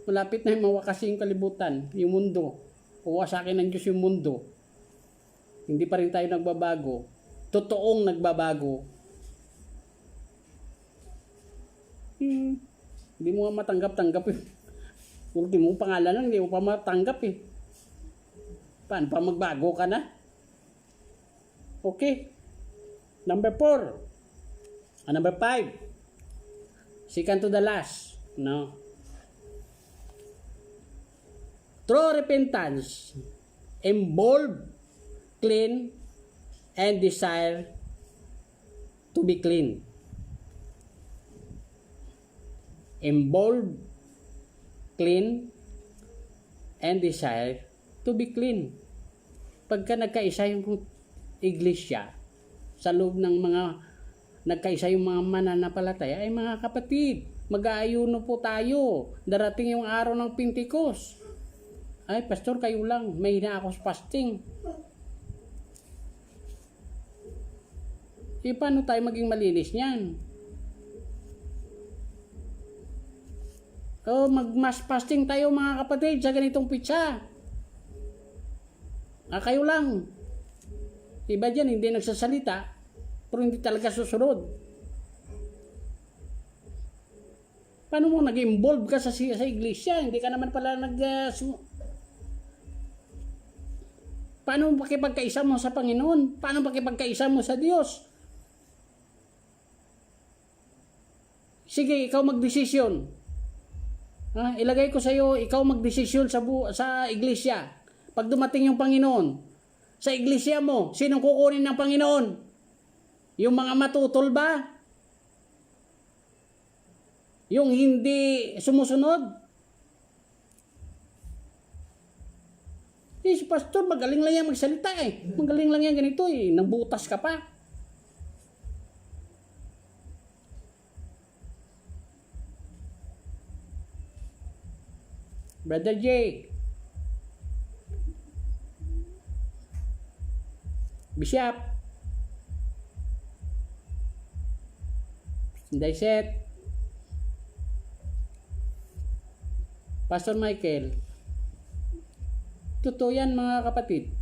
Malapit na yung mawakasi yung kalibutan, yung mundo. Uwasakin ng Diyos yung mundo. Hindi pa rin tayo nagbabago. Totoong nagbabago. Hindi mo matanggap-tanggap ultimo pangalan lang, hindi mo pa matanggap Paano pa magbago ka na? Okay. Number 4. Number 5. Second to the last. No. True repentance involve clean and desire to be clean. Involve clean and desire to be clean. Pagka nagkaisa yung iglesia sa loob ng mga nagkaisa yung mga mananampalataya, ay mga kapatid, mag-aayuno po tayo. Darating yung araw ng Pentecost. Ay, pastor, kayo lang. May na ako sa fasting. Paano tayo maging malinis niyan? Mag-mass fasting tayo mga kapatid sa ganitong pitsa. Kayo lang. Iba dyan, hindi nagsasalita, pero hindi talaga susunod. Paano mo nag-involve ka sa iglesia? Hindi ka naman pala paano mo pakipagkaisa mo sa Panginoon? Paano pakipagkaisa mo sa Diyos? Sige, ikaw magdesisyon. Ilagay ko sa iyo, ikaw magdesisyon sa iglesia. Pag dumating yung Panginoon, sa iglesia mo, sinong kukunin ng Panginoon? Yung mga matutol ba? Yung hindi sumusunod? Si pastor, magaling lang yan magsalita Magaling lang yan ganito Nangbutas ka pa. Brother J. Bishop. Daiset. Pastor Michael. Totoo yan mga kapatid.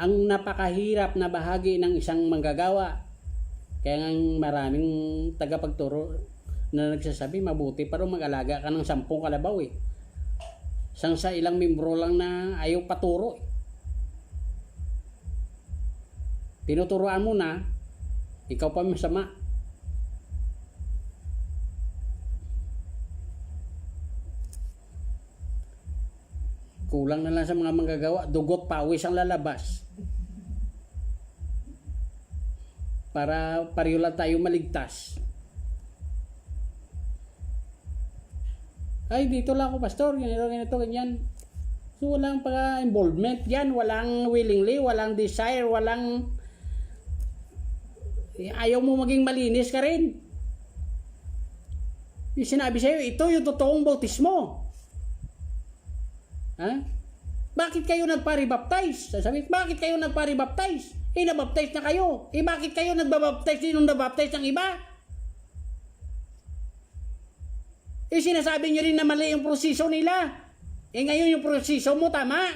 Ang napakahirap na bahagi ng isang manggagawa. Kaya nga maraming tagapagturo na nagsasabi, mabuti pa rin mag-alaga ka ng 10 kalabaw sa ilang membro lang na ayaw paturo Tinuturuan mo na, ikaw pa masama. Kulang na lang sa mga manggagawa, dugot pawis ang lalabas. Para pareho lang tayo maligtas. Ay, dito lang ako, pastor, ganito, ganyan. So, walang involvement yan, walang willingly, walang desire, walang ayaw mo maging malinis ka rin. Yung sinabi sa'yo, ito yung totoong bautismo. Ha? Bakit kayo nagpa-rebaptize? Sasabihin, bakit kayo nagpa-rebaptize? Nabaptize na kayo. Bakit kayo nagbabaptize din nung nabaptize ng iba? Sinasabi nyo rin na mali yung proseso nila. Ngayon yung proseso mo, tama.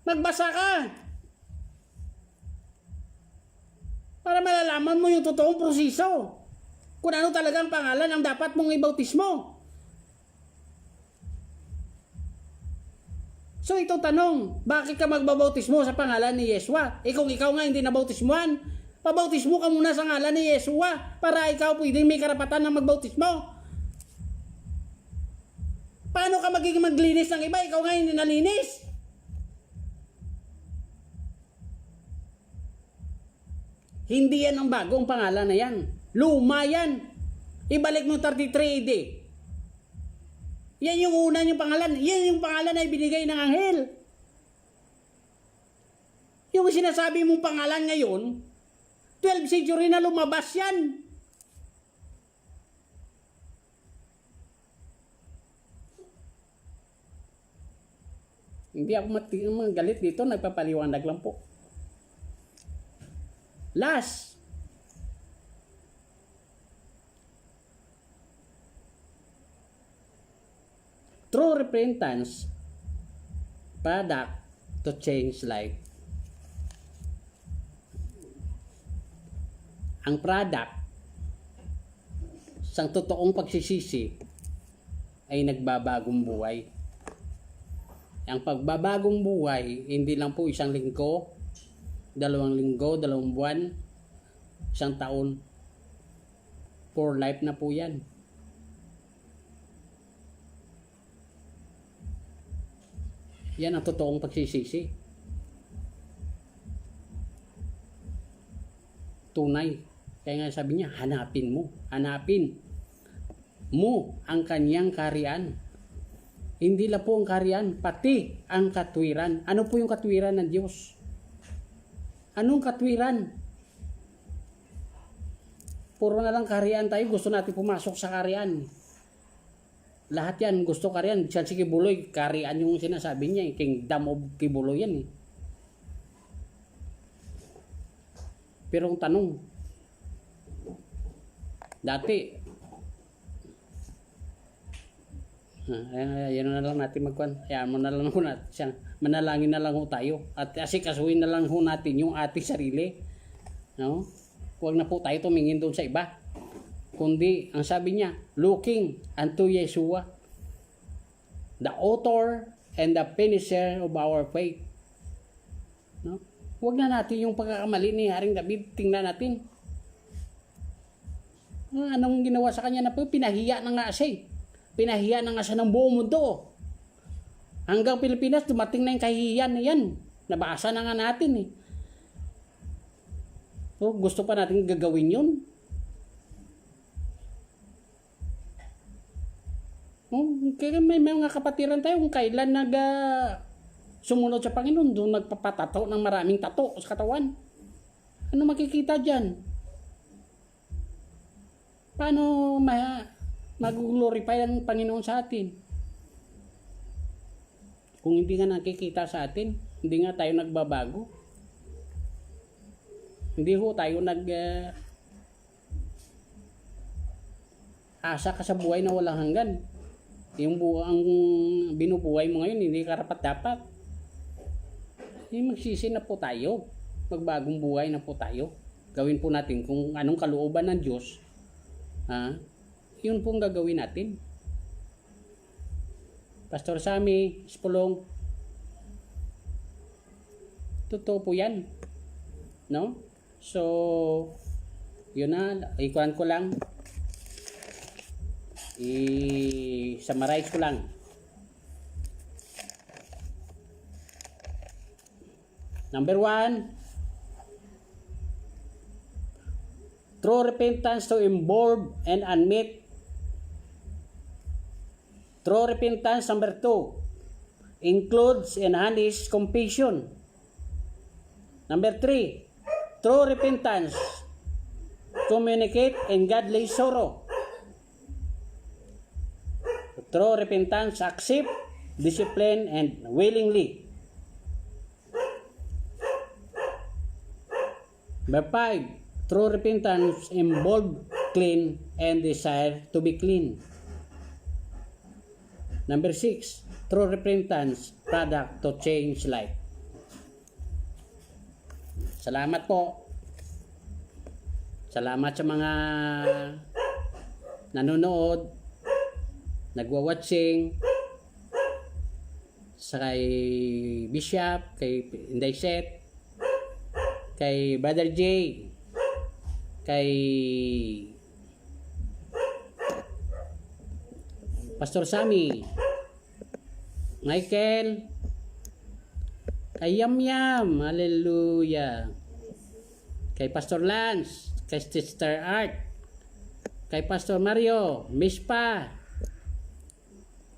Magbasa ka. Para malalaman mo yung totoong proseso. Kung ano talagang pangalan ang dapat mong ibautismo. So ito tanong, bakit ka magbabautismo sa pangalan ni Yeshua? Kung ikaw nga hindi nabautismuhan, pabautismo ka muna sa ngalan ni Yeshua para ikaw pwedeng may karapatan na magbautismo. Paano ka magiging maglinis ng iba? Ikaw nga hindi nalinis. Hindi yan ang bagong pangalan na yan. Luma yan. Ibalik mo 33 AD. Yan yung una yung pangalan. Yan yung pangalan na ibinigay ng anghel. Yung sinasabi mong pangalan ngayon, 12th century na lumabas yan. Hindi ako galit dito, nagpapaliwanag lang po. Last. True repentance, product to change life. Ang product sa totoong pagsisisi ay nagbabagong buhay. Ang pagbabagong buhay, hindi lang po isang linggo, 2 linggo, 2 buwan, 1 taon. For life na po yan. Yan ang totoong pagsisisi. Tunay. Kaya nga sabi niya, hanapin mo. Hanapin mo ang kanyang kaharian. Hindi lang po ang kaharian, pati ang katwiran. Ano po yung katwiran ng Diyos? Anong katwiran? Puro na lang kaharian tayo. Gusto natin pumasok sa kaharian. Lahat yan, gusto kaharian. Siya si Kibuloy, kaharian yung sinasabi niya. Kingdom of Kibuloy yan. Pero ang tanong, dati, yan na lang natin magkuhan. Ayan mo na lang ho natin. Manalangin na lang ho tayo. At asikasuhin na lang ho natin yung ating sarili. No? Huwag na po tayo tumingin doon sa iba. Kundi, ang sabi niya, looking unto Yeshua, the author and the finisher of our faith. No? Huwag na natin yung pagkakamali ni Haring David. Tingnan natin. Anong ginawa sa kanya na po? Pinahiya na nga siya. Pinahiya na nga siya ng buong mundo. Hanggang Pilipinas, dumating na yung kahihiyan na yan. Nabasa na nga natin. So, gusto pa natin gagawin yun. Kaya may mga kapatiran tayo kung kailan sumunod sa Panginoon, doon nagpapatato ng maraming tato sa katawan. Ano makikita dyan? Paano mag-glorify ang Panginoon sa atin? Kung hindi nga nakikita sa atin, hindi nga tayo nagbabago. Hindi ho tayo asa ka sa buhay na walang hanggan. Yung ang binubuhay mo ngayon, hindi karapat-dapat. Magsisi na po tayo. Magbagong buhay na po tayo. Gawin po natin kung anong kalooban ng Diyos. Yun pong gagawin natin. Pastor Sammy Spulong. Totoo po yan. No? So, yun na. Ikuan ko lang. I-summarize ko lang. Number 1, true repentance to involve and admit. True repentance number 2 includes and honest confession. Number 3, true repentance communicate in godly sorrow. True repentance accept, discipline, and willingly. Number 5, true repentance involve clean and desire to be clean. Number 6, true repentance product to change life. Salamat po. Salamat sa mga nanonood, nagwa-watching, sa kay Bishop, kay Inday Seth, kay Brother J, kay Pastor Sammy, Michael, kay Yam, hallelujah, kay Pastor Lance, kay Sister Art, kay Pastor Mario, Mispa,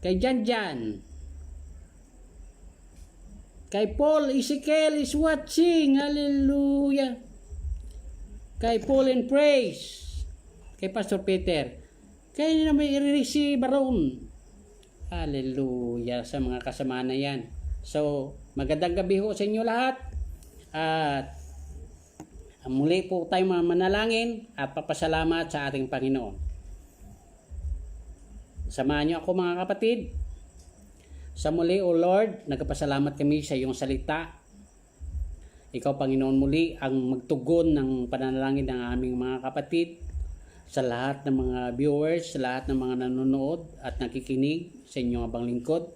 kay Janjan, kay Paul Ezekiel is watching, hallelujah, kay Paul and Praise, kay Pastor Peter, kay na may i-receive baron, hallelujah, sa mga kasama na yan. So, magandang gabi ho sa inyo lahat, at muli po tayo manalangin at papasalamat sa ating Panginoon. Samahan niyo ako mga kapatid. Sa muli, O Lord, nagpasalamat kami sa iyong salita. Ikaw, Panginoon, muli ang magtugon ng pananalangin ng aming mga kapatid, sa lahat ng mga viewers, sa lahat ng mga nanonood at nakikinig sa inyong abang lingkod.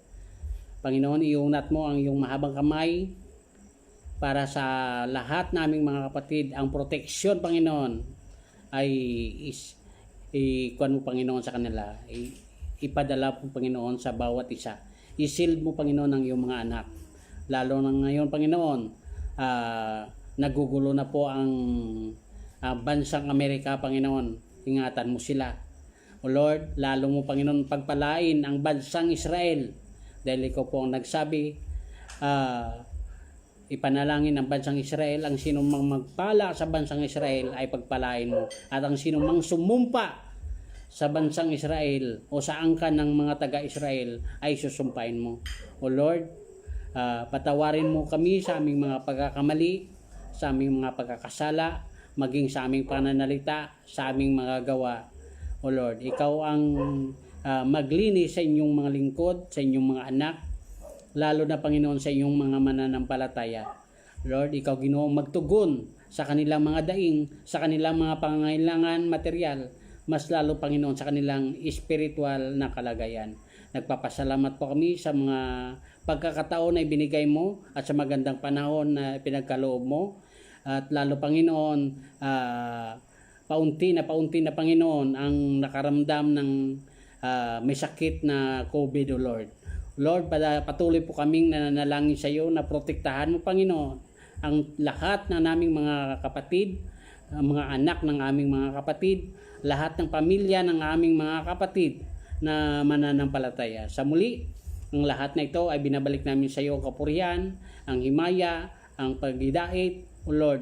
Panginoon, iunat mo ang iyong mahabang kamay para sa lahat naming mga kapatid. Ang proteksyon, Panginoon, ay ikuan mo, Panginoon, sa kanila. Ipadala po, Panginoon, sa bawat isa. I-shield mo, Panginoon, ang iyong mga anak. Lalo na ngayon, Panginoon, nagugulo na po ang bansang Amerika, Panginoon. Ingatan mo sila. O Lord, lalo mo, Panginoon, pagpalain ang bansang Israel. Dahil ikaw po ang nagsabi, ipanalangin ng bansang Israel, ang sinumang magpala sa bansang Israel ay pagpalain mo. At ang sinumang sumumpa sa bansang Israel o sa angkan ng mga taga-Israel ay susumpain mo. O Lord, patawarin mo kami sa aming mga pagkakamali, sa aming mga pagkakasala, maging sa aming pananalita, sa aming mga gawa. O Lord, ikaw ang maglinis sa inyong mga lingkod, sa inyong mga anak, lalo na, Panginoon, sa inyong mga mananampalataya. Lord, ikaw, Ginoo, magtugon sa kanilang mga daing, sa kanilang mga pangangailangan material, mas lalo, Panginoon, sa kanilang spiritual na kalagayan. Nagpapasalamat po kami sa mga pagkakataon na ibinigay mo at sa magandang panahon na pinagkaloob mo. At lalo, Panginoon, paunti na, Panginoon, ang nakaramdam ng may sakit na COVID, O Lord. Lord, patuloy po kaming nananalangin sa iyo na protektahan mo, Panginoon, ang lahat ng naming mga kapatid, mga anak ng aming mga kapatid, lahat ng pamilya ng aming mga kapatid na mananampalataya. Sa muli, ang lahat na ito ay binabalik namin sa iyo ang kapurihan, ang himaya, ang pagdidait, O Lord.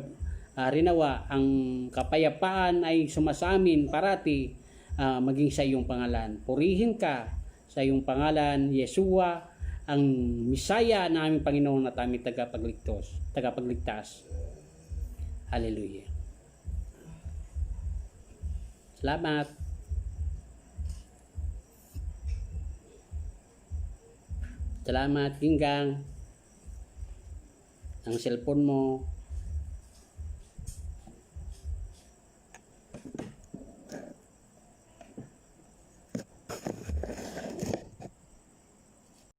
Rinawa, ang kapayapaan ay sumasamin parati, maging sa iyong pangalan. Purihin ka sa iyong pangalan, Yeshua, ang Misaya na aming Panginoon at aming tagapagligtas. Hallelujah. Salamat. Salamat, Ginggang. Ang cellphone mo,